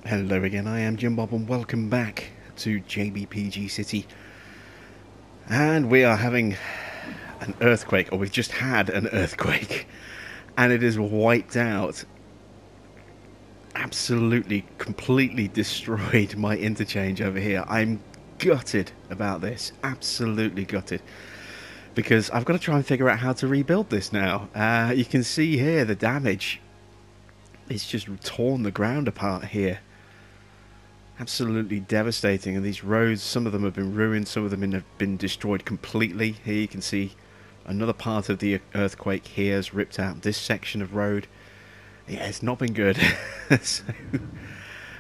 Hello again, I am Jim Bob and welcome back to JBPG City. And we are having an earthquake, or we've just had an earthquake, and it has wiped out, absolutely, completely destroyed my interchange over here. I'm gutted about this, absolutely gutted, because I've got to try and figure out how to rebuild this now. You can see here the damage. It's just torn the ground apart here. Absolutely devastating, and these roads, some of them have been ruined, some of them have been destroyed completely. Here you can see another part of the earthquake here has ripped out this section of road. Yeah, it's not been good. So,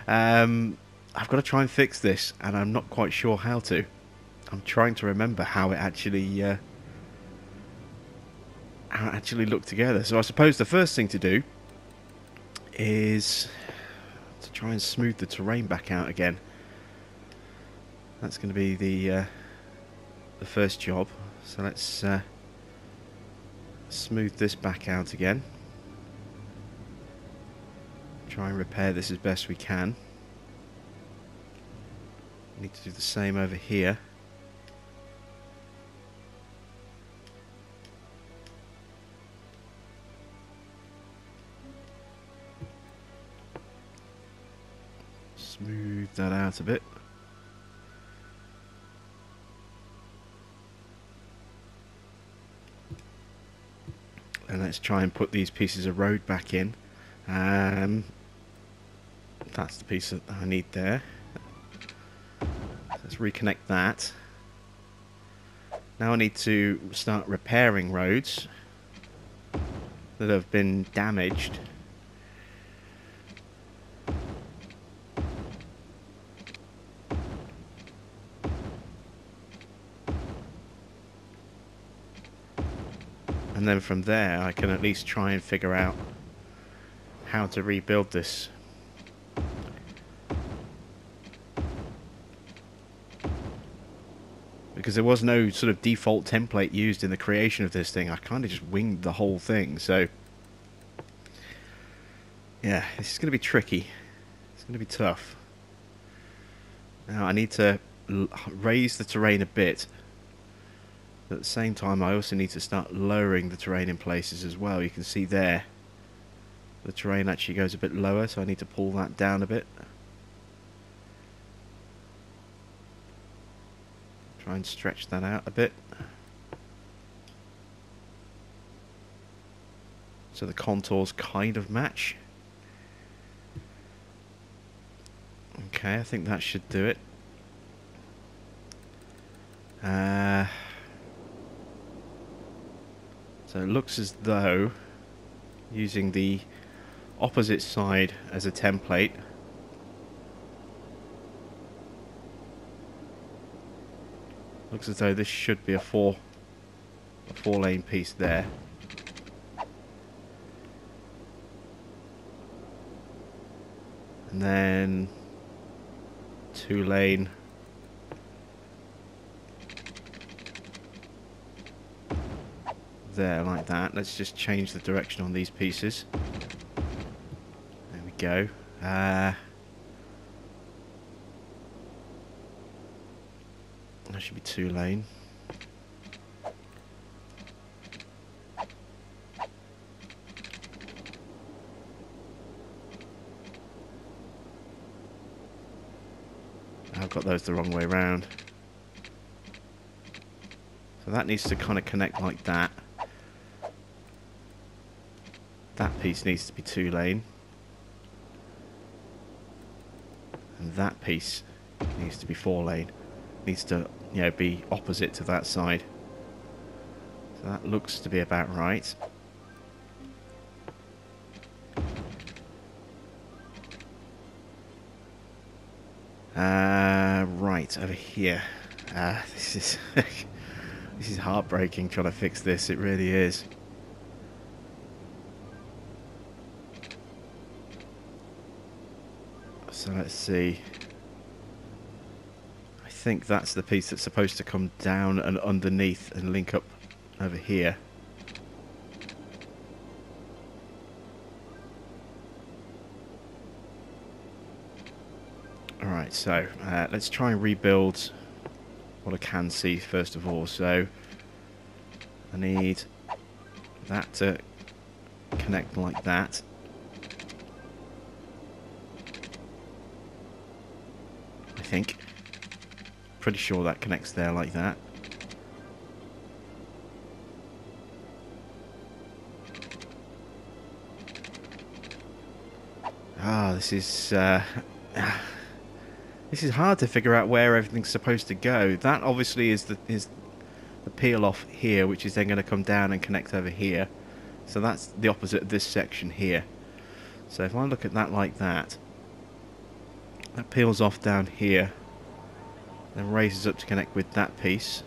I've got to try and fix this, and I'm not quite sure how to. I'm trying to remember how it actually looked together. So I suppose the first thing to do is to try and smooth the terrain back out again. That's going to be the first job. So let's smooth this back out again. Try and repair this as best we can. Need to do the same over here. Smooth that out a bit. And let's try and put these pieces of road back in. That's the piece that I need there. Let's reconnect that. Now I need to start repairing roads that have been damaged. And then from there I can at least try and figure out how to rebuild this. Because there was no sort of default template used in the creation of this thing. I kind of just winged the whole thing. So yeah, this is going to be tricky. It's going to be tough. Now I need to raise the terrain a bit. At the same time, I also need to start lowering the terrain in places as well. You can see there, the terrain actually goes a bit lower, so I need to pull that down a bit. Try and stretch that out a bit. So the contours kind of match. Okay, I think that should do it. So it looks as though using the opposite side as a template, looks as though this should be a four lane piece there. And then 2 lane. There, like that. Let's just change the direction on these pieces. There we go. That should be 2 lane. I've got those the wrong way round. So that needs to kind of connect like that. That piece needs to be 2 lane. And that piece needs to be 4 lane. Needs to, you know, be opposite to that side. So that looks to be about right. Right over here. This is this is heartbreaking trying to fix this. It really is. So let's see. I think that's the piece that's supposed to come down and underneath and link up over here. Right, so let's try and rebuild what I can see first of all. So I need that to connect like that. I think. Pretty sure that connects there like that. Ah, this is this is hard to figure out where everything's supposed to go. That obviously is the peel off here, which is then going to come down and connect over here. So that's the opposite of this section here. So if I look at that like that, that peels off down here, then raises up to connect with that piece.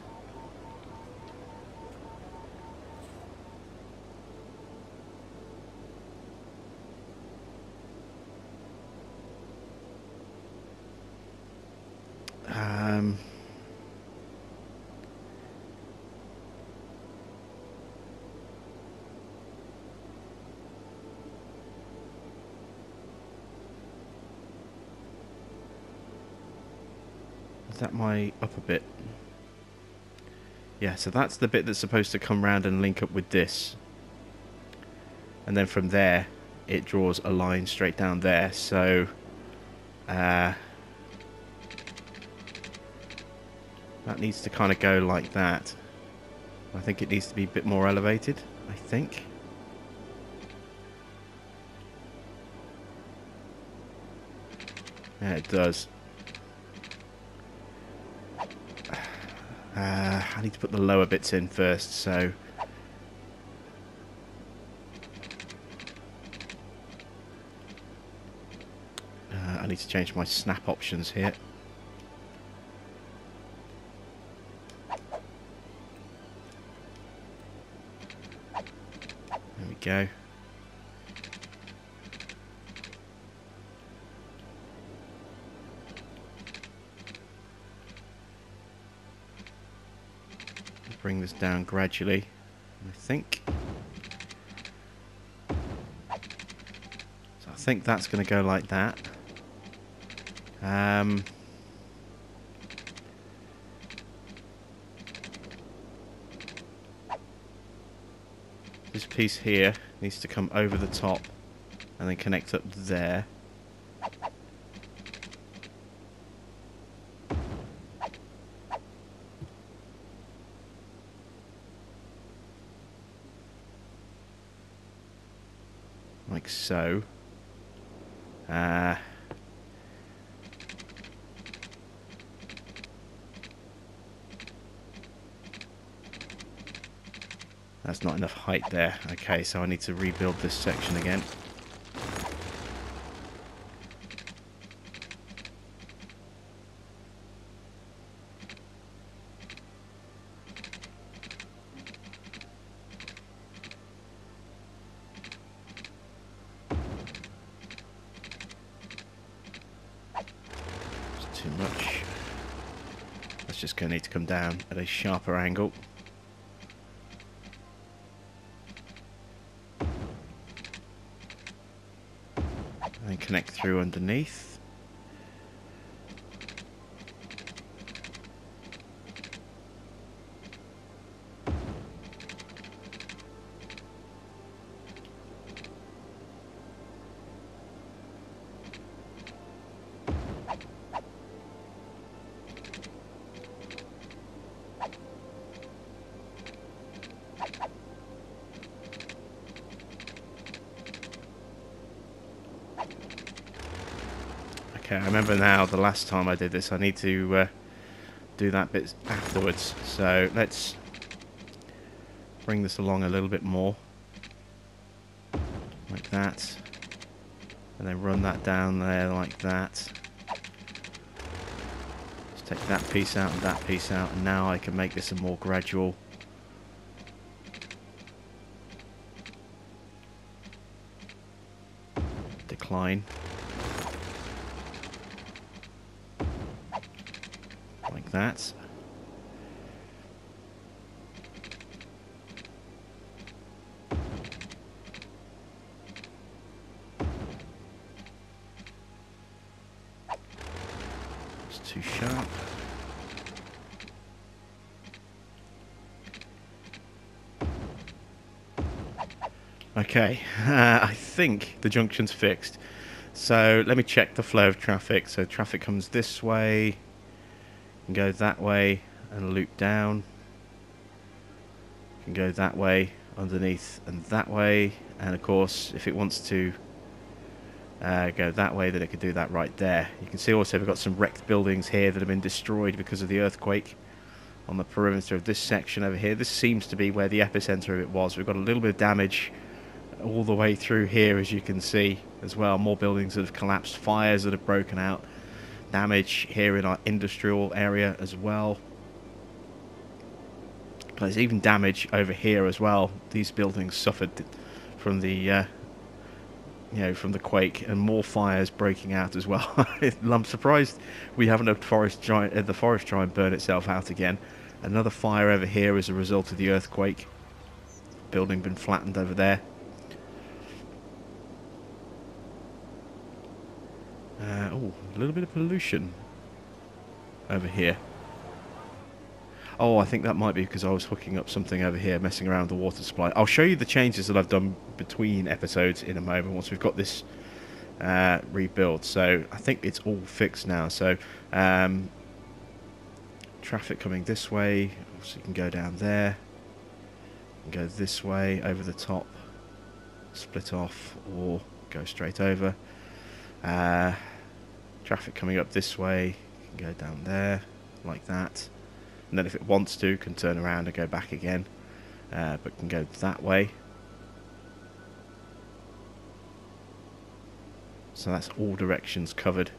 Is that my upper bit? Yeah, so that's the bit that's supposed to come round and link up with this. And then from there, it draws a line straight down there. So, that needs to kind of go like that. I think it needs to be a bit more elevated, I think. Yeah, it does. I need to put the lower bits in first, so... I need to change my snap options here. There we go. Bring this down gradually, I think. So I think that's going to go like that. This piece here needs to come over the top and then connect up there. Like so. That's not enough height there. Okay, so I need to rebuild this section again. Too much. That's just going to need to come down at a sharper angle. And connect through underneath. Okay, I remember now the last time I did this, I need to do that bit afterwards. So let's bring this along a little bit more. Like that. And then run that down there like that. Just take that piece out and that piece out, and now I can make this a more gradual decline. Like that. too sharp. Okay, I think the junction's fixed. So let me check the flow of traffic. So traffic comes this way, can go that way and loop down. Can go that way, underneath and that way. And of course, if it wants to go that way, then it could do that right there. You can see also we've got some wrecked buildings here that have been destroyed because of the earthquake on the perimeter of this section over here. This seems to be where the epicenter of it was. We've got a little bit of damage all the way through here, as you can see as well. More buildings that have collapsed, fires that have broken out, damage here in our industrial area as well. There's even damage over here as well. These buildings suffered from the from the quake, and more fires breaking out as well. I'm surprised we haven't had the forest try and burn itself out again. Another fire over here as a result of the earthquake. Building been flattened over there. Oh, a little bit of pollution over here. Oh, I think that might be because I was hooking up something over here, messing around with the water supply. I'll show you the changes that I've done between episodes in a moment once we've got this rebuild. So I think it's all fixed now. So traffic coming this way, so you can go down there, and go this way over the top, split off, or go straight over. Traffic coming up this way, you can go down there like that, and then if it wants to, can turn around and go back again, but can go that way. So that's all directions covered.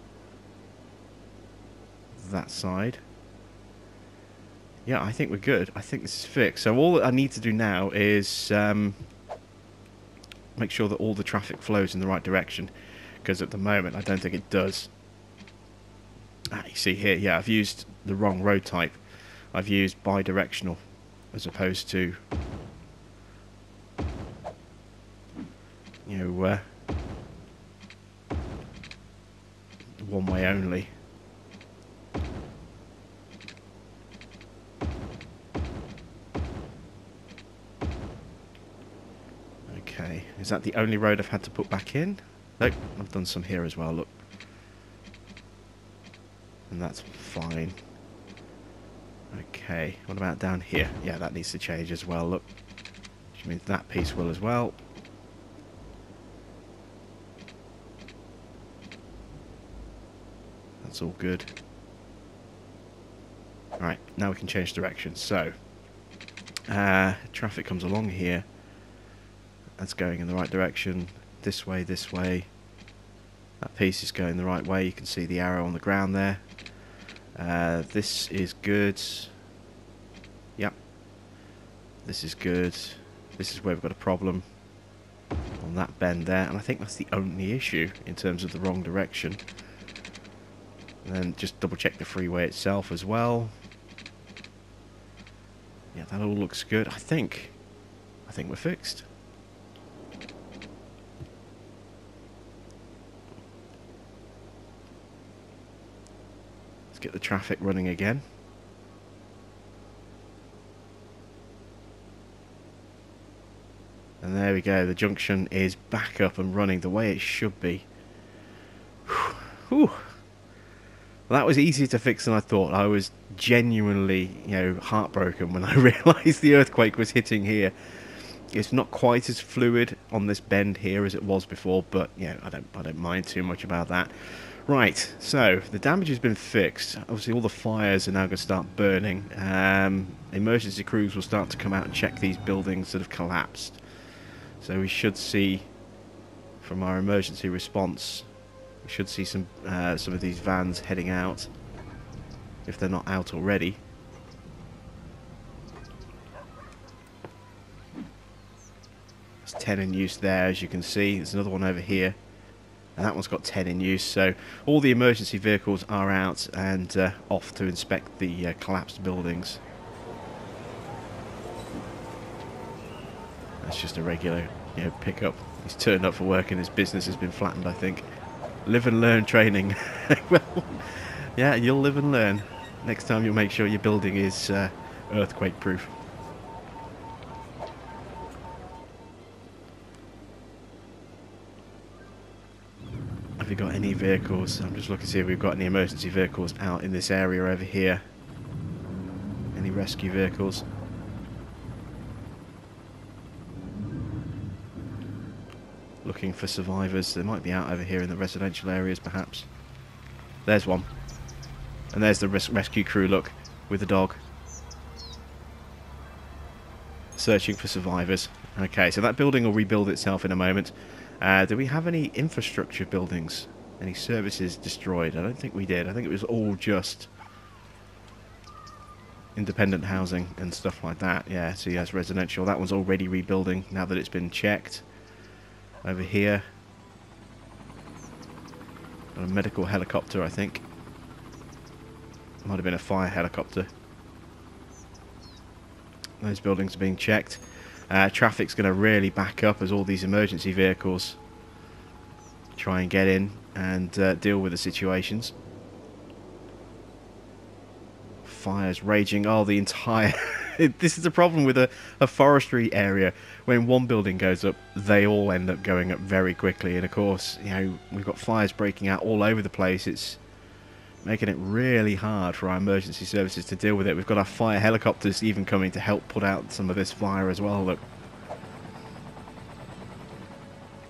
That side. Yeah, I think we're good. I think this is fixed. So all that I need to do now is make sure that all the traffic flows in the right direction, because at the moment I don't think it does. You see here, yeah, I've used the wrong road type. I've used bi-directional as opposed to, one way only. Okay, is that the only road I've had to put back in? Nope, I've done some here as well, look. And that's fine. Okay, what about down here? Yeah, that needs to change as well, look. Which means that piece will as well. That's all good. Alright, now we can change direction. So, traffic comes along here. That's going in the right direction. This way, this way. That piece is going the right way. You can see the arrow on the ground there. This is good. Yep. This is good. This is where we've got a problem on that bend there, and I think that's the only issue in terms of the wrong direction. And then just double check the freeway itself as well. Yeah, that all looks good. I think we're fixed. Get the traffic running again. And there we go, the junction is back up and running the way it should be. Whew. Well, that was easier to fix than I thought. I was genuinely, heartbroken when I realised the earthquake was hitting here. It's not quite as fluid on this bend here as it was before, but I don't mind too much about that. Right, so the damage has been fixed. Obviously all the fires are now going to start burning. Emergency crews will start to come out and check these buildings that have collapsed. So we should see, from our emergency response, we should see some of these vans heading out, if they're not out already. There's 10 in use there, as you can see. There's another one over here. And that one's got 10 in use, so all the emergency vehicles are out and off to inspect the collapsed buildings. That's just a regular, pickup. He's turned up for work and his business has been flattened, I think. Live and learn training. Well, Yeah, you'll live and learn. Next time you'll make sure your building is earthquake proof. Have you got any vehicles? I'm just looking to see if we've got any emergency vehicles out in this area over here. Any rescue vehicles? Looking for survivors. They might be out over here in the residential areas, perhaps. There's one. And there's the rescue crew, look, with the dog. Searching for survivors. Okay, so that building will rebuild itself in a moment. Do we have any infrastructure buildings? Any services destroyed? I don't think we did. I think it was all just independent housing and stuff like that. Yeah, so yes, residential. That one's already rebuilding now that it's been checked. Over here. Got a medical helicopter, I think. Might have been a fire helicopter. Those buildings are being checked. Traffic's going to really back up as all these emergency vehicles try and get in and deal with the situations. Fires raging. Oh, the entire... This is the problem with a forestry area. When one building goes up, they all end up going up very quickly. And of course, you know, we've got fires breaking out all over the place. It's making it really hard for our emergency services to deal with it. We've got our fire helicopters even coming to help put out some of this fire as well. Look.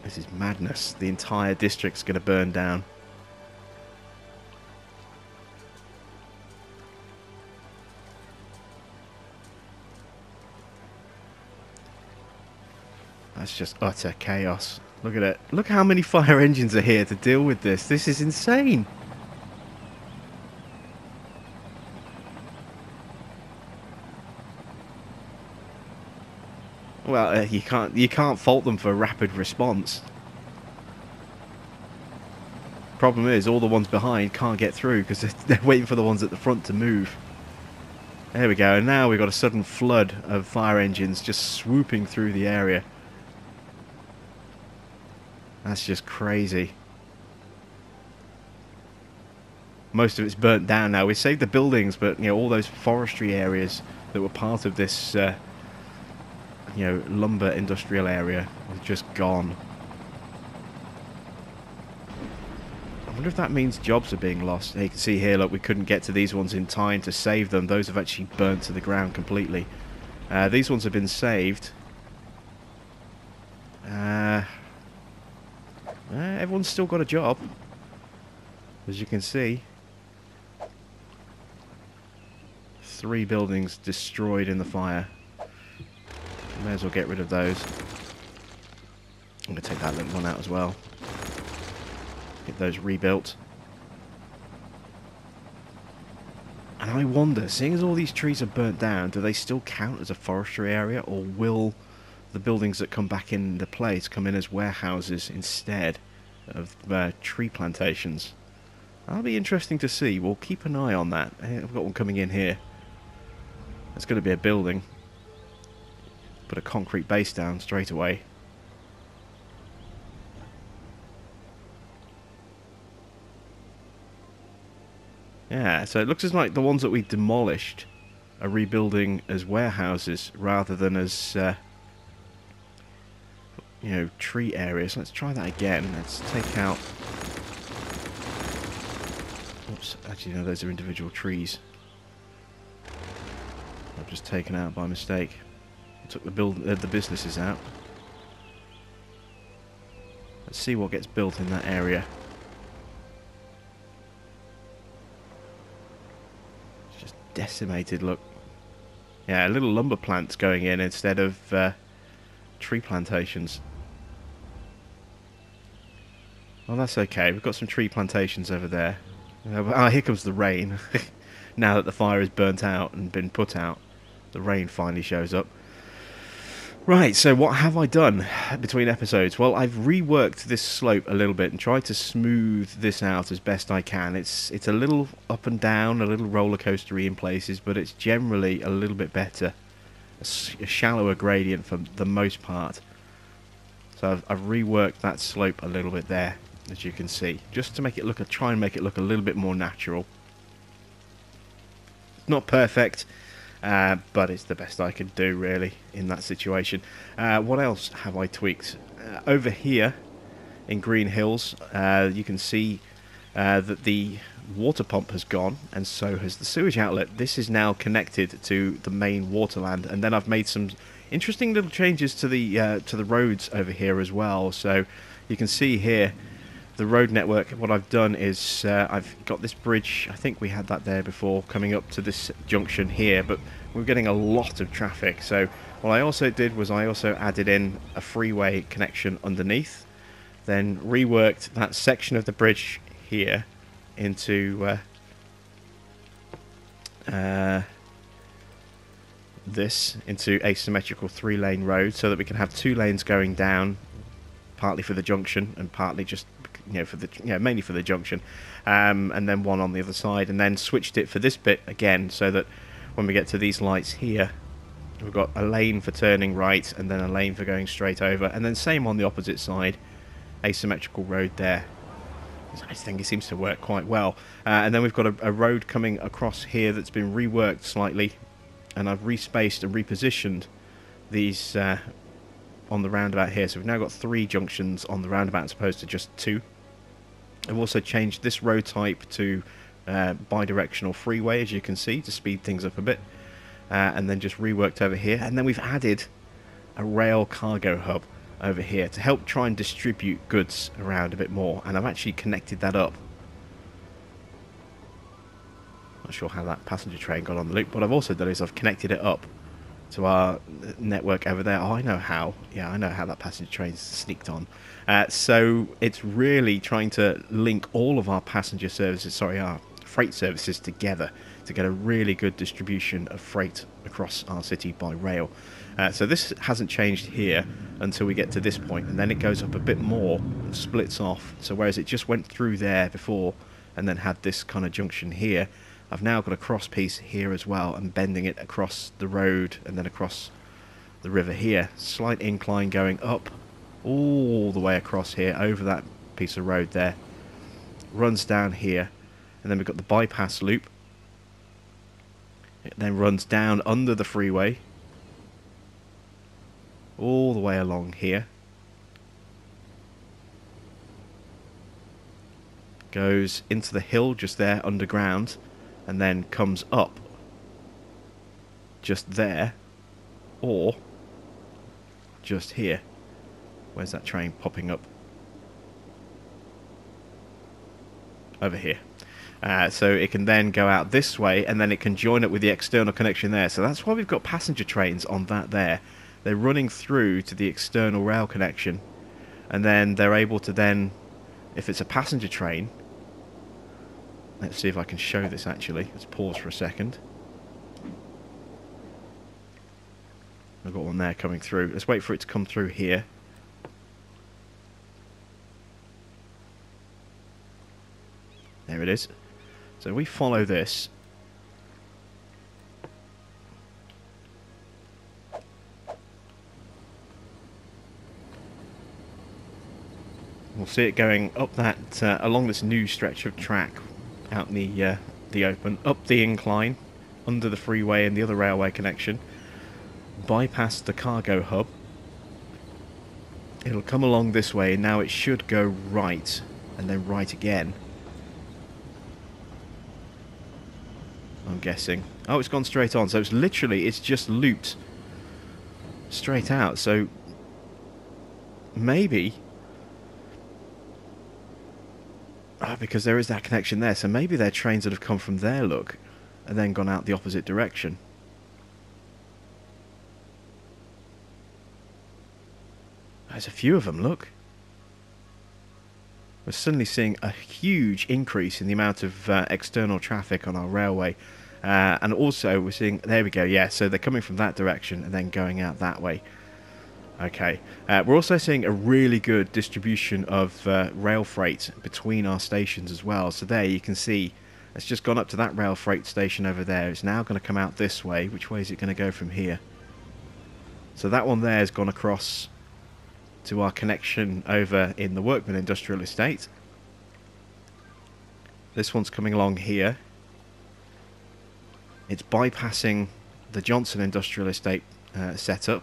This is madness. The entire district's going to burn down. That's just utter chaos. Look at it. Look how many fire engines are here to deal with this. This is insane. Well, you can't fault them for rapid response. Problem is, all the ones behind can't get through because they're waiting for the ones at the front to move. There we go. And now we've got a sudden flood of fire engines just swooping through the area. That's just crazy. Most of it's burnt down now. We saved the buildings, but you know, all those forestry areas that were part of this you know, lumber industrial area are just gone. I wonder if that means jobs are being lost. You can see here, look, we couldn't get to these ones in time to save them. Those have actually burnt to the ground completely. These ones have been saved. Everyone's still got a job, as you can see. 3 buildings destroyed in the fire. May as well get rid of those. I'm going to take that little one out as well. Get those rebuilt. And I wonder, seeing as all these trees are burnt down, do they still count as a forestry area, or will the buildings that come back into place come in as warehouses instead of tree plantations? That'll be interesting to see. We'll keep an eye on that. I've got one coming in here. It's going to be a building. Put a concrete base down straight away. Yeah, so it looks as like the ones that we demolished are rebuilding as warehouses rather than as you know, tree areas. Let's try that again. Let's take out... Oops, actually no, those are individual trees. I've just taken out by mistake. I took the businesses out. Let's see what gets built in that area. It's just decimated, look. Yeah, little lumber plants going in instead of tree plantations. Well, that's okay. We've got some tree plantations over there. Ah, here comes the rain. Now that the fire is burnt out and been put out, the rain finally shows up. Right, so what have I done between episodes? Well, I've reworked this slope a little bit and tried to smooth this out as best I can. It's a little up and down, a little roller coastery in places, but it's generally a little bit better. A shallower gradient for the most part. So I've reworked that slope a little bit there, as you can see, just to make it look, try and make it look a little bit more natural. not perfect, but it's the best I could do really in that situation. What else have I tweaked? Over here in Green Hills, you can see that the water pump has gone, and so has the sewage outlet. This is now connected to the main waterland, and then I've made some interesting little changes to the roads over here as well. So you can see here the road network. What I've done is I've got this bridge. I think we had that there before, coming up to this junction here, but we're getting a lot of traffic. So what I also did was I also added in a freeway connection underneath, then reworked that section of the bridge here into into asymmetrical 3-lane road, so that we can have 2 lanes going down, partly for the junction and partly just for the mainly for the junction, and then one on the other side, and then switched it for this bit again, so that when we get to these lights here, we've got a lane for turning right and then a lane for going straight over, and then same on the opposite side, asymmetrical road there. I think it seems to work quite well. And then we've got a road coming across here that's been reworked slightly, and I've respaced and repositioned these on the roundabout here. So we've now got 3 junctions on the roundabout as opposed to just 2. I've also changed this road type to bi-directional freeway, as you can see, to speed things up a bit, and then just reworked over here. And then we've added a rail cargo hub over here to help try and distribute goods around a bit more, and I've actually connected that up. Not sure how that passenger train got on the loop. What I've also done is I've connected it up to our network over there. Oh, I know how. Yeah, I know how that passenger train's sneaked on. So it's really trying to link all of our passenger services, sorry, our freight services together to get a really good distribution of freight across our city by rail. So this hasn't changed here until we get to this point, and then it goes up a bit more and splits off. So whereas it just went through there before and then had this kind of junction here, I've now got a cross piece here as well, and bending it across the road and then across the river here. Slight incline going up all the way across here over that piece of road there. Runs down here, and then we've got the bypass loop. It then runs down under the freeway all the way along here, goes into the hill just there underground, and then comes up just there, or just here. Where's that train popping up? Over here. So it can then go out this way, and then it can join up with the external connection there. So that's why we've got passenger trains on that there. They're running through to the external rail connection, and then they're able to then, if it's a passenger train, let's see if I can show this actually. Let's pause for a second. I've got one there coming through. Let's wait for it to come through here. There it is. So we follow this. We'll see it going up that along this new stretch of track out in the open, up the incline, under the freeway and the other railway connection, bypass the cargo hub. It'll come along this way, and now it should go right, and then right again. I'm guessing. Oh, it's gone straight on, so it's literally, it's just looped straight out. So maybe, because there is that connection there, so maybe they're trains that have come from there, look, and then gone out the opposite direction. There's a few of them, look. We're suddenly seeing a huge increase in the amount of external traffic on our railway. And also we're seeing, there we go, yeah, so they're coming from that direction and then going out that way. Okay. We're also seeing a really good distribution of rail freight between our stations as well. So there you can see it's just gone up to that rail freight station over there. It's now going to come out this way. Which way is it going to go from here? So that one there has gone across to our connection over in the Workman Industrial Estate. This one's coming along here It's bypassing the Johnson Industrial Estate setup,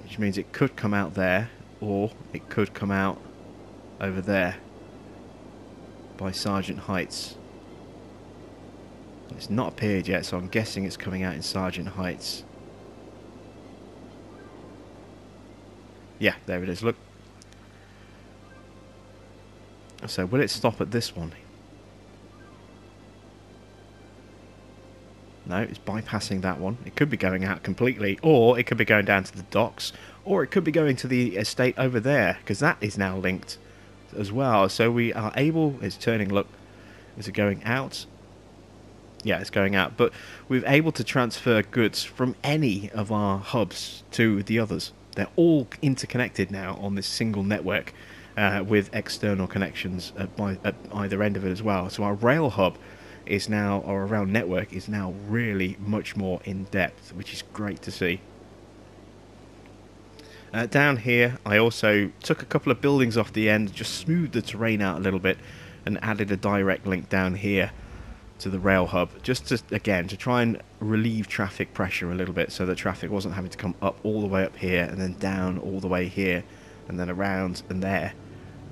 which means it could come out there, or it could come out over there by Sargent Heights. It's not appeared yet, so I'm guessing it's coming out in Sargent Heights. Yeah, there it is, look. So will it stop at this one? No, it's bypassing that one. It could be going out completely, or it could be going down to the docks, or it could be going to the estate over there, because that is now linked as well. So we are able, it's turning, look, is it going out? Yeah, it's going out, but we're able to transfer goods from any of our hubs to the others. They're all interconnected now on this single network with external connections at either end of it as well. So our rail hub is now, or our rail network is now really much more in depth, which is great to see. Down here, I also took a couple of buildings off the end, just smoothed the terrain out a little bit, and added a direct link down here to the rail hub, just to, again, to try and relieve traffic pressure a little bit, so that traffic wasn't having to come up all the way up here and then down all the way here and then around and there.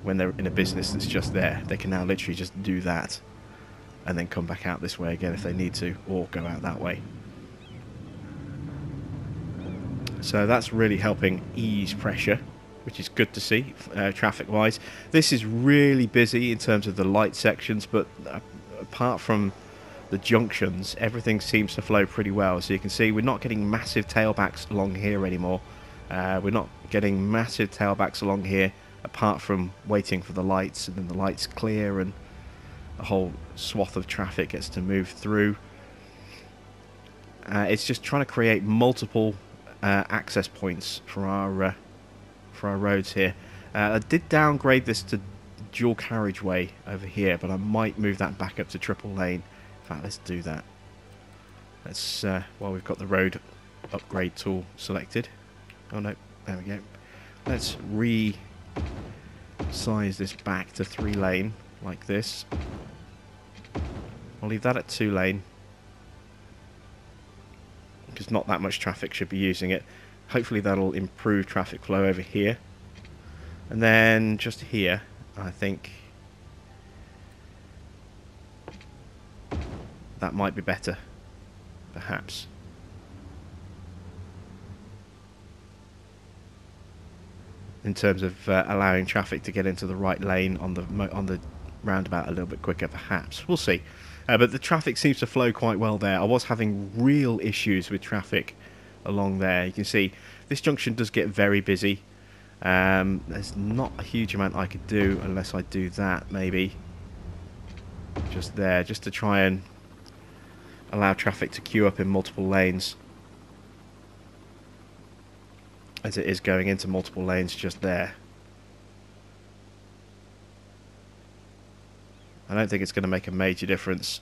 When they're in a business that's just there, they can now literally just do that and then come back out this way again if they need to, or go out that way. So that's really helping ease pressure, which is good to see traffic wise. This is really busy in terms of the light sections, but apart from the junctions, everything seems to flow pretty well. So you can see we're not getting massive tailbacks along here anymore. We're not getting massive tailbacks along here, apart from waiting for the lights, and then the lights clear and a whole swath of traffic gets to move through. It's just trying to create multiple access points for our roads here. I did downgrade this to dual carriageway over here, but I might move that back up to triple lane. In fact, let's do that. Let's well, we've got the road upgrade tool selected. Oh no, there we go. Let's resize this back to 3 lane like this. I'll leave that at 2 lane, because not that much traffic should be using it. Hopefully that'll improve traffic flow over here. And then just here, I think that might be better, perhaps. In terms of allowing traffic to get into the right lane on the roundabout a little bit quicker, perhaps. We'll see. But the traffic seems to flow quite well there. I was having real issues with traffic along there. You can see this junction does get very busy. There's not a huge amount I could do unless I do that, maybe. Just there, just to try and allow traffic to queue up in multiple lanes, as it is going into multiple lanes just there. I don't think it's going to make a major difference.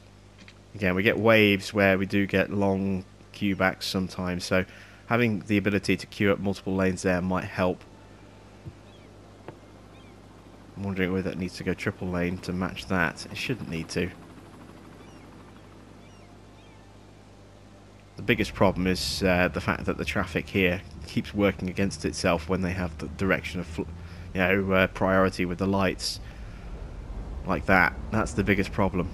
Again, we get waves where we do get long queue backs sometimes, so having the ability to queue up multiple lanes there might help. I'm wondering whether it needs to go triple lane to match that. It shouldn't need to. The biggest problem is the fact that the traffic here keeps working against itself when they have the direction of priority with the lights like that. That's the biggest problem.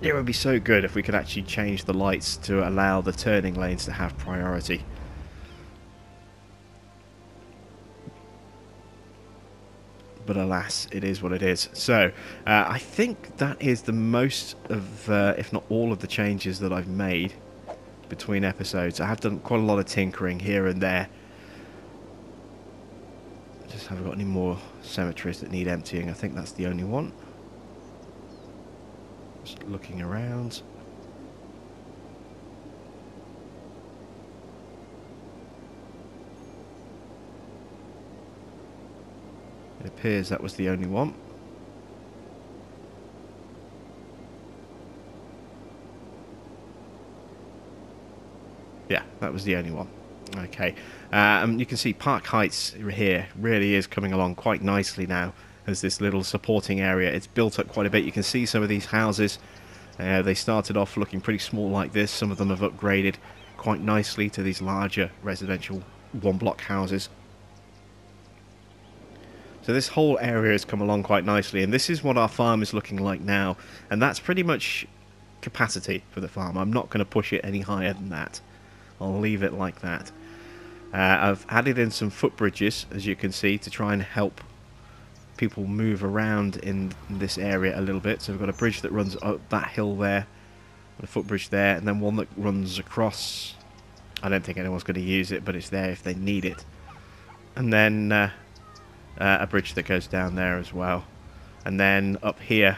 It would be so good if we could actually change the lights to allow the turning lanes to have priority. But alas, it is what it is. So, I think that is the most of, if not all of the changes that I've made between episodes. I have done quite a lot of tinkering here and there. Just haven't got any more cemeteries that need emptying. I think that's the only one. Just looking around. It appears that was the only one. Yeah, that was the only one. Okay, you can see Park Heights here really is coming along quite nicely now as this little supporting area. It's built up quite a bit. You can see some of these houses. They started off looking pretty small like this. Some of them have upgraded quite nicely to these larger residential one-block houses. So this whole area has come along quite nicely, and this is what our farm is looking like now. And that's pretty much capacity for the farm. I'm not going to push it any higher than that. I'll leave it like that. I've added in some footbridges, as you can see, to try and help people move around in this area a little bit. So we've got a bridge that runs up that hill there, a footbridge there, and then one that runs across. I don't think anyone's going to use it, but it's there if they need it. And then a bridge that goes down there as well. And then up here,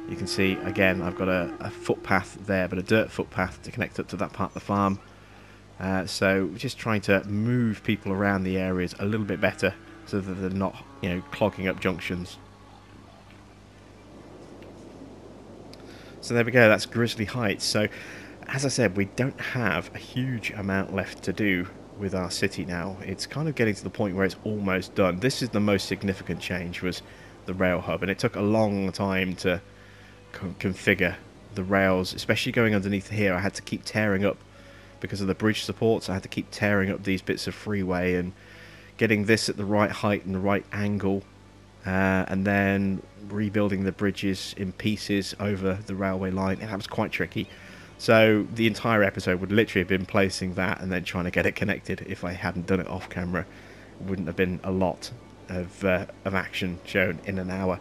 you can see, again, I've got a footpath there, but a dirt footpath to connect up to that part of the farm. So just trying to move people around the areas a little bit better so that they're not, clogging up junctions. So there we go, that's Grizzly Heights. So, as I said, we don't have a huge amount left to do with our city now. It's kind of getting to the point where it's almost done. This is the most significant change, was the rail hub, and it took a long time to configure the rails, especially going underneath here. I had to keep tearing up, because of the bridge supports, I had to keep tearing up these bits of freeway and getting this at the right height and the right angle, and then rebuilding the bridges in pieces over the railway line. And that was quite tricky. So the entire episode would literally have been placing that and then trying to get it connected. If I hadn't done it off camera, it wouldn't have been a lot of action shown in an hour.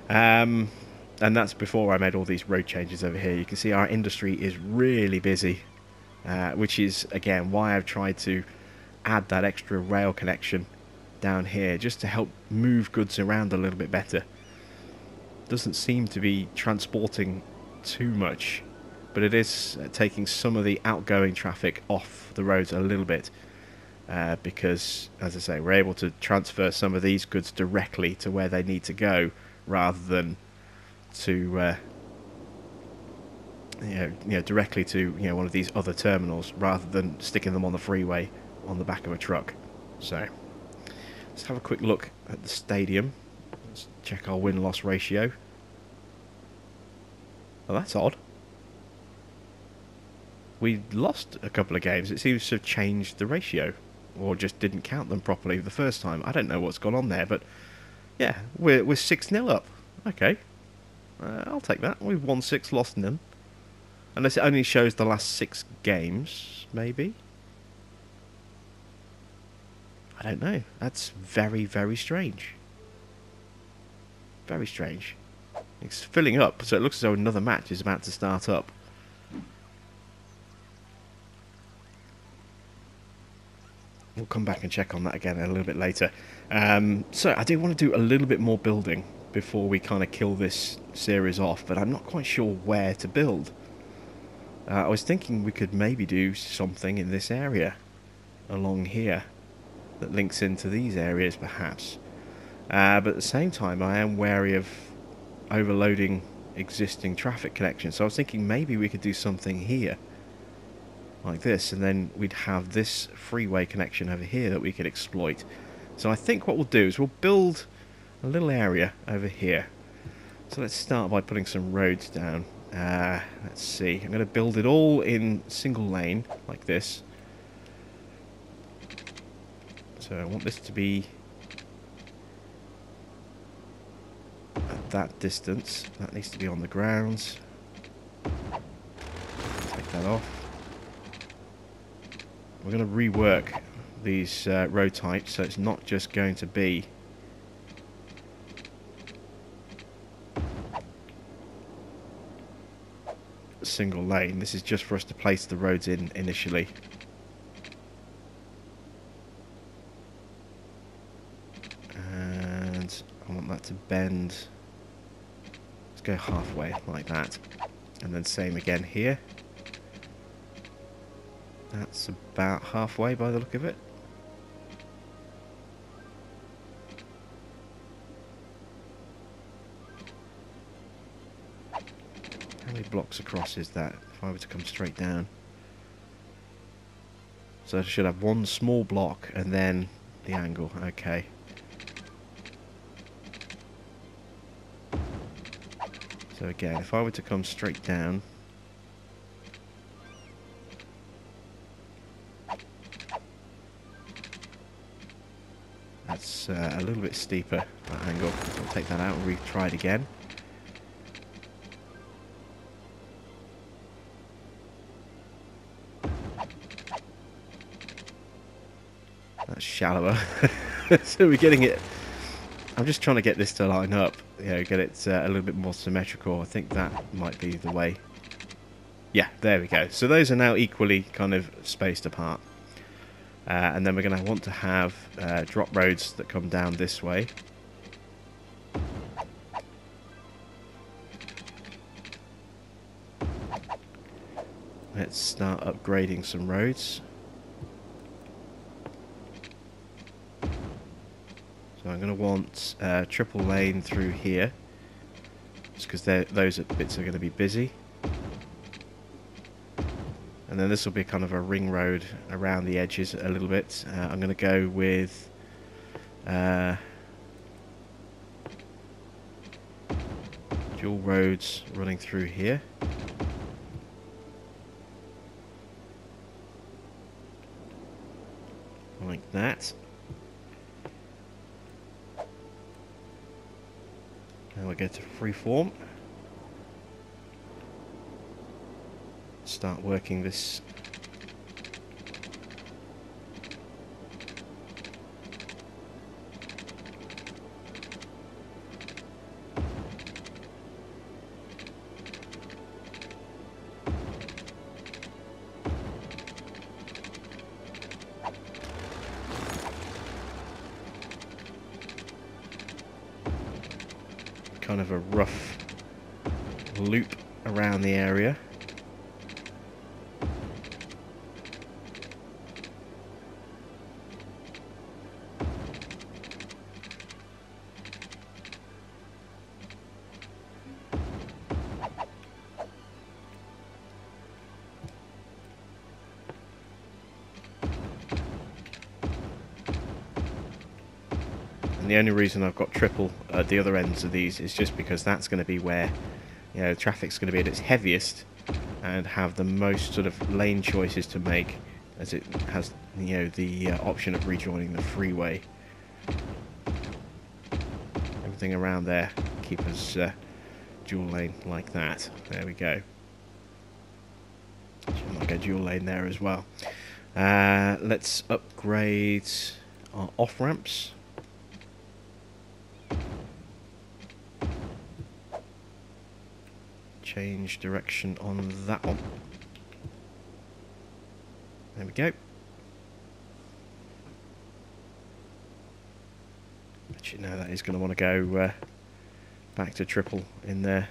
And that's before I made all these road changes over here. You can see our industry is really busy, which is, again, why I've tried to add that extra rail connection down here, just to help move goods around a little bit better. Doesn't seem to be transporting too much, but it is taking some of the outgoing traffic off the roads a little bit, because, as I say, we're able to transfer some of these goods directly to where they need to go, rather than to directly to one of these other terminals, rather than sticking them on the freeway on the back of a truck. So let's have a quick look at the stadium. Let's check our win-loss ratio. Well, that's odd. We lost a couple of games. It seems to have changed the ratio, or just didn't count them properly the first time. I don't know what's gone on there, but yeah, we're 6-0 up. Okay, I'll take that. We've won 6, lost none. Unless it only shows the last 6 games, maybe. I don't know. That's very, very strange. Very strange. It's filling up, so it looks as though another match is about to start up. We'll come back and check on that again a little bit later. So I do want to do a little bit more building before we kind of kill this series off, but I'm not quite sure where to build. I was thinking we could maybe do something in this area along here that links into these areas, perhaps. But at the same time, I am wary of overloading existing traffic connections. So I was thinking maybe we could do something here, like this, and then we'd have this freeway connection over here that we could exploit. So I think what we'll do is we'll build a little area over here. So let's start by putting some roads down. Let's see, I'm going to build it all in single lane, like this. So I want this to be at that distance. That needs to be on the grounds. Take that off. We're going to rework these road types, so it's not just going to be a single lane. This is just for us to place the roads in initially. And I want that to bend. Let's go halfway, like that. And then same again here. That's about halfway by the look of it. How many blocks across is that if I were to come straight down? So I should have one small block and then the angle. Okay. So again, if I were to come straight down, that's a little bit steeper, that angle. So I'll take that out and retry it again. That's shallower. So we're getting it. I'm just trying to get this to line up, you know, get it a little bit more symmetrical. I think that might be the way. Yeah, there we go. So those are now equally kind of spaced apart. And then we're going to want to have drop roads that come down this way. Let's start upgrading some roads. So I'm going to want triple lane through here, just because those bits are going to be busy. And then this will be kind of a ring road around the edges a little bit. I'm going to go with dual roads running through here. Like that. Now we'll go to freeform. Start working this. Kind of a rough loop around the area. The only reason I've got triple at the other ends of these is just because that's going to be where, you know, traffic's going to be at its heaviest and have the most sort of lane choices to make, as it has, you know, the option of rejoining the freeway. Everything around there keep us dual lane like that. There we go. I might go dual lane there as well. Let's upgrade our off ramps. Change direction on that one. There we go. Actually, no, that is going to want to go back to triple in there.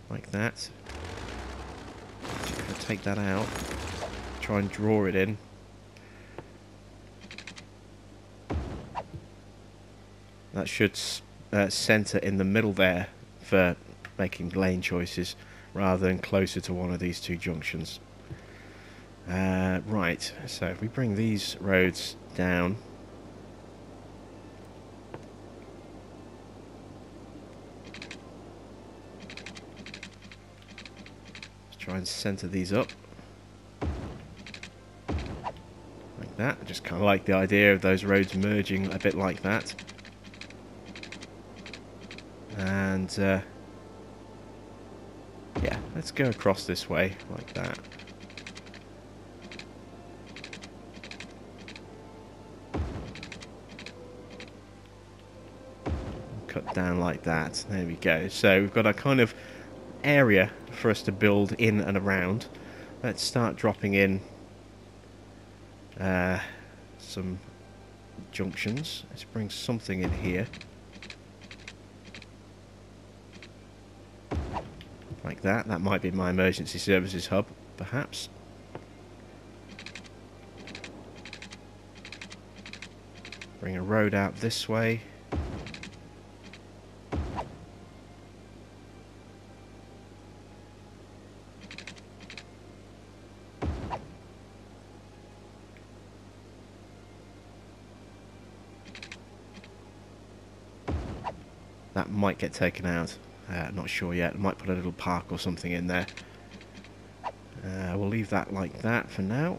Like that. Just going to take that out. Try and draw it in. That should centre in the middle there for making lane choices rather than closer to one of these two junctions. Right, so if we bring these roads down, let's try and centre these up like that. I just kind of like the idea of those roads merging a bit like that. And yeah, let's go across this way like that. Cut down like that. There we go. So we've got a kind of area for us to build in and around. Let's start dropping in some junctions. Let's bring something in here. Like that. That might be my emergency services hub, perhaps. Bring a road out this way. That might get taken out. Not sure yet. Might put a little park or something in there. We'll leave that like that for now.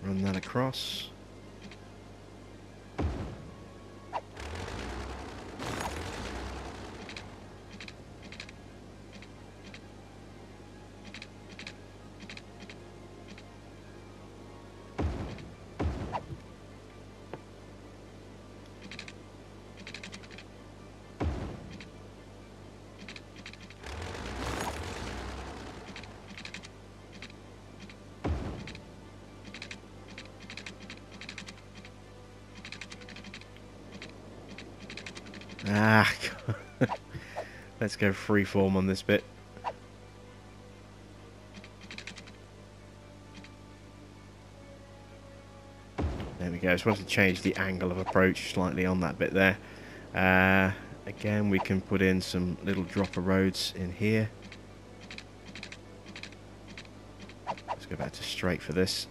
Run that across. Ah, let's go freeform on this bit. There we go. Just wanted to change the angle of approach slightly on that bit there. Again, we can put in some little dropper roads in here. Let's go back to straight for this.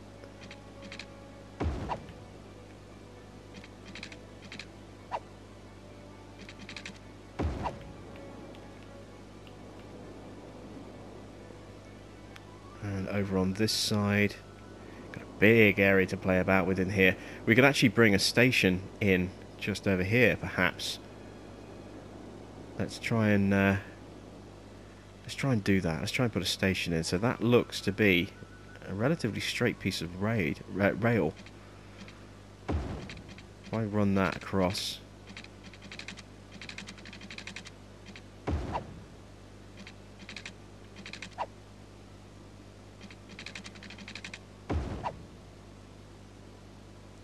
And over on this side, got a big area to play about with in here. We could actually bring a station in just over here, perhaps. Let's try and do that. Let's try and put a station in. So that looks to be a relatively straight piece of rail. If I run that across.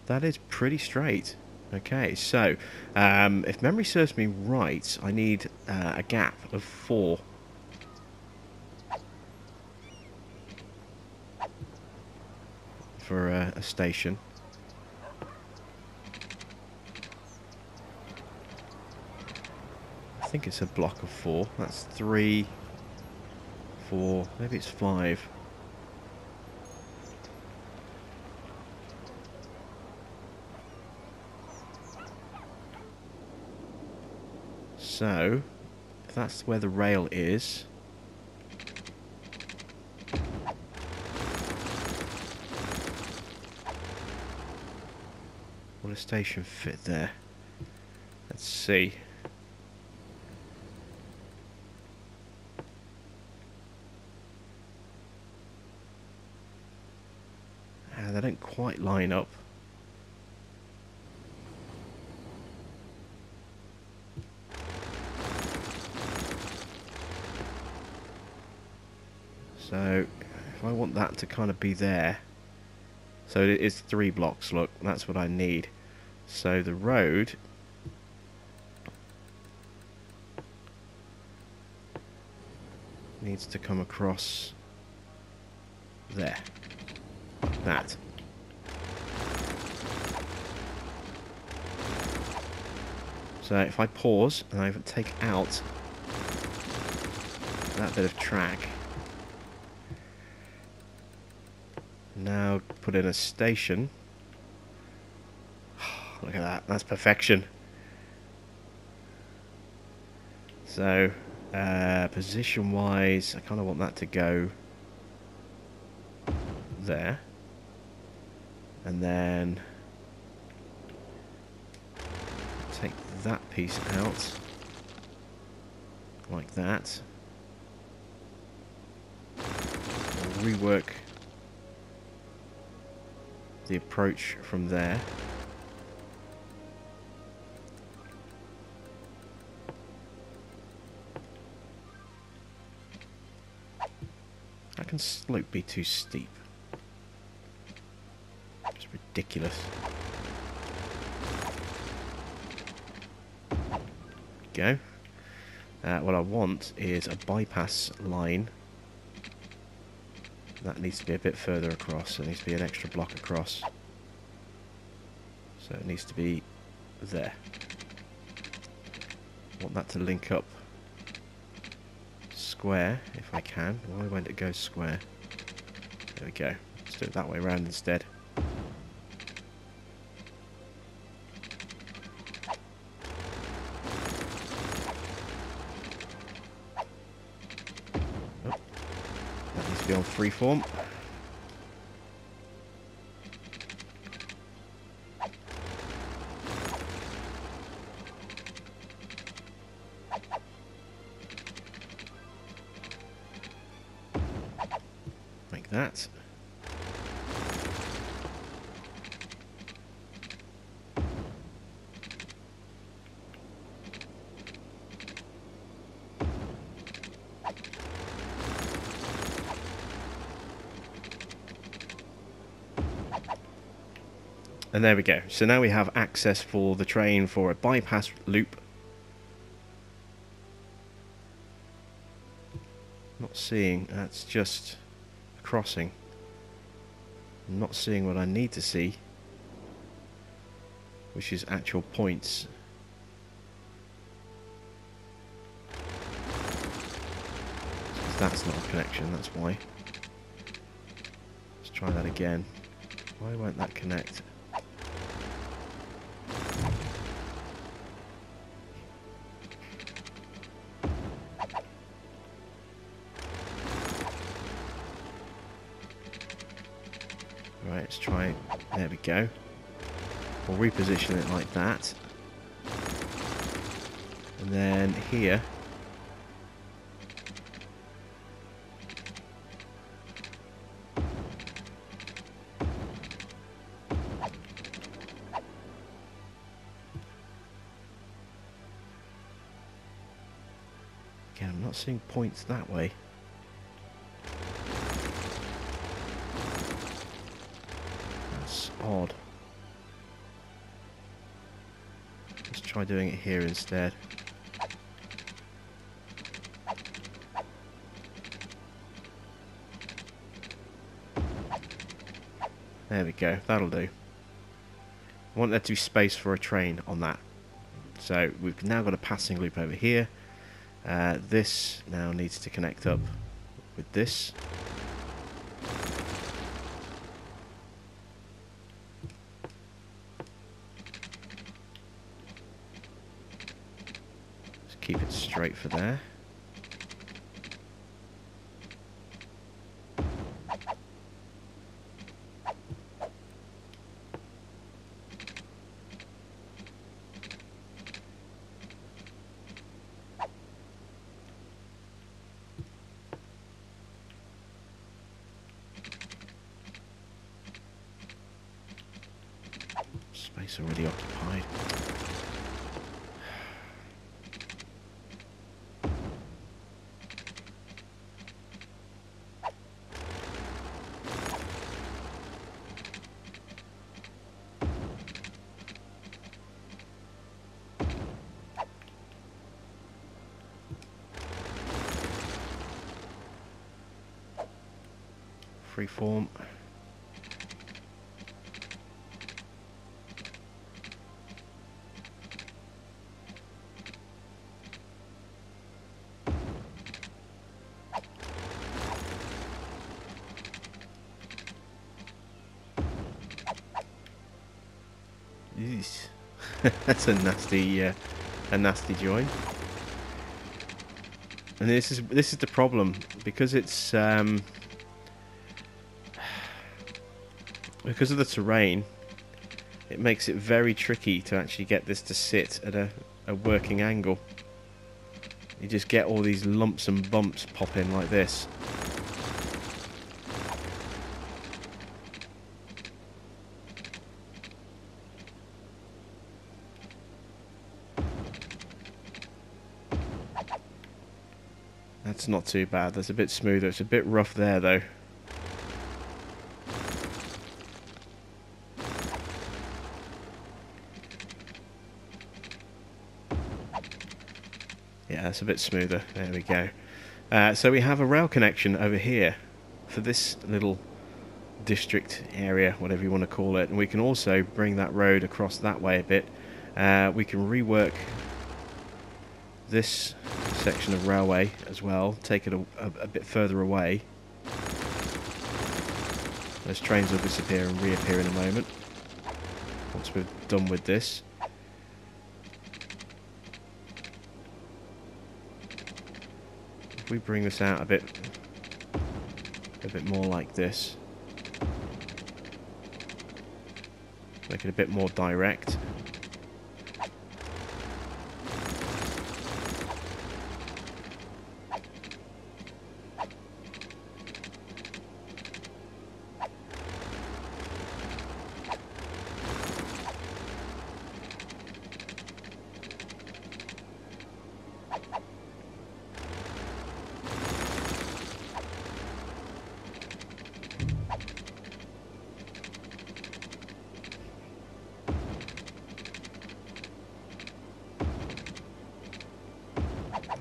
That is pretty straight. Okay, so if memory serves me right, I need a gap of 4. For a station. I think it's a block of 4. That's 3, 4, maybe it's 5. So, if that's where the rail is, will a station fit there? Let's see. They don't quite line up. So, if I want that to kind of be there, so it is 3 blocks, look, that's what I need. So the road needs to come across there, like that. So if I pause and I take out that bit of track, now put in a station. Look at that, that's perfection. So, position wise, I kind of want that to go there. And then take that piece out, like that. We'll rework the approach from there. How can slope be too steep? It's ridiculous. Go. What I want is a bypass line. That needs to be a bit further across. It needs to be an extra block across. So it needs to be there. I want that to link up square, if I can. Why won't it go square? There we go. Let's do it that way around instead. Oh, that needs to be on freeform. Like that. And there we go. So now we have access for the train for a bypass loop. Not seeing, that's just a crossing. I'm not seeing what I need to see, which is actual points. That's not a connection, that's why. Let's try that again. Why won't that connect? Right, let's try it. There we go. We'll reposition it like that. And then here. Again, I'm not seeing points that way. That's odd. Let's try doing it here instead. There we go, that'll do. I want there to be space for a train on that. So we've now got a passing loop over here. This now needs to connect up with this. Just keep it straight for there. Space already occupied. Freeform. Yeesh. That's a nasty join. And this is the problem, because it's because of the terrain. It makes it very tricky to actually get this to sit at a working angle. You just get all these lumps and bumps pop in like this. That's not too bad. That's a bit smoother. It's a bit rough there, though. Yeah, That's a bit smoother. There we go. So we have a rail connection over here for this little district area, whatever you want to call it, and we can also bring that road across that way a bit. We can rework this section of railway as well, take it a bit further away. Those trains will disappear and reappear in a moment once we're done with this. If we bring this out a bit more like this, make it a bit more direct.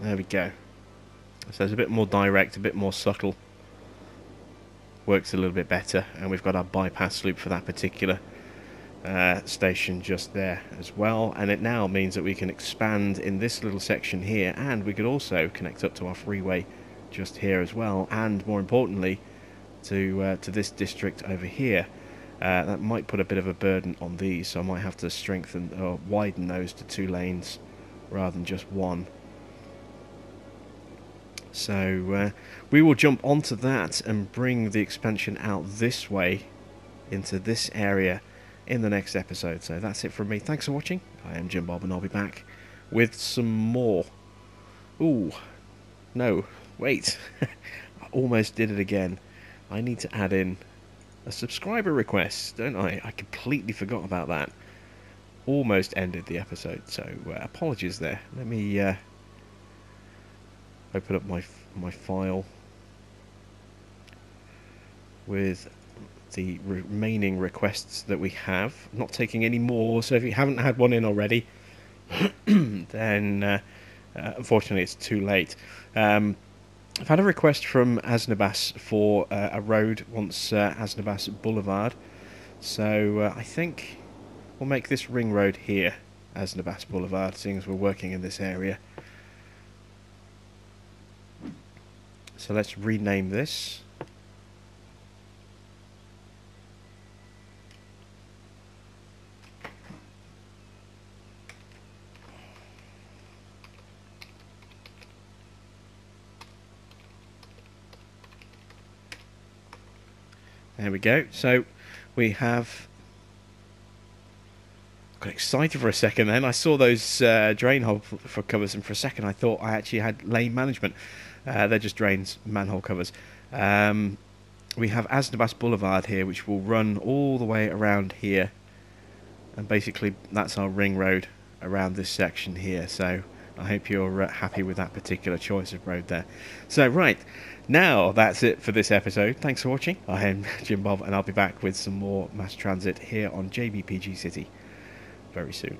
There we go. So it's a bit more direct, a bit more subtle. Works a little bit better, and we've got our bypass loop for that particular station just there as well. And it now means that we can expand in this little section here, and we could also connect up to our freeway just here as well, and more importantly to this district over here. That might put a bit of a burden on these, so I might have to strengthen or widen those to 2 lanes rather than just 1. So we will jump onto that and bring the expansion out this way into this area in the next episode. So that's it from me. Thanks for watching. I am Jim Bob, and I'll be back with some more. Ooh, no, wait. I almost did it again. I need to add in a subscriber request, don't I? I completely forgot about that. Almost ended the episode, so apologies there. Let me open up my file with the remaining requests that we have. I'm not taking any more, so if you haven't had one in already, then unfortunately it's too late. I've had a request from Asnabas for a road once Asnabas Boulevard, so I think we'll make this ring road here Asnabas Boulevard, seeing as we're working in this area. So let's rename this. There we go. So we have got excited for a second then. I saw those drain hole for covers, and for a second I thought I actually had lane management. They're just drains, manhole covers. We have Asnabas Boulevard here, which will run all the way around here, and basically that's our ring road around this section here. So I hope you're happy with that particular choice of road there. So right, now that's it for this episode. Thanks for watching. I am Jim Bob, and I'll be back with some more mass transit here on JBPG City very soon.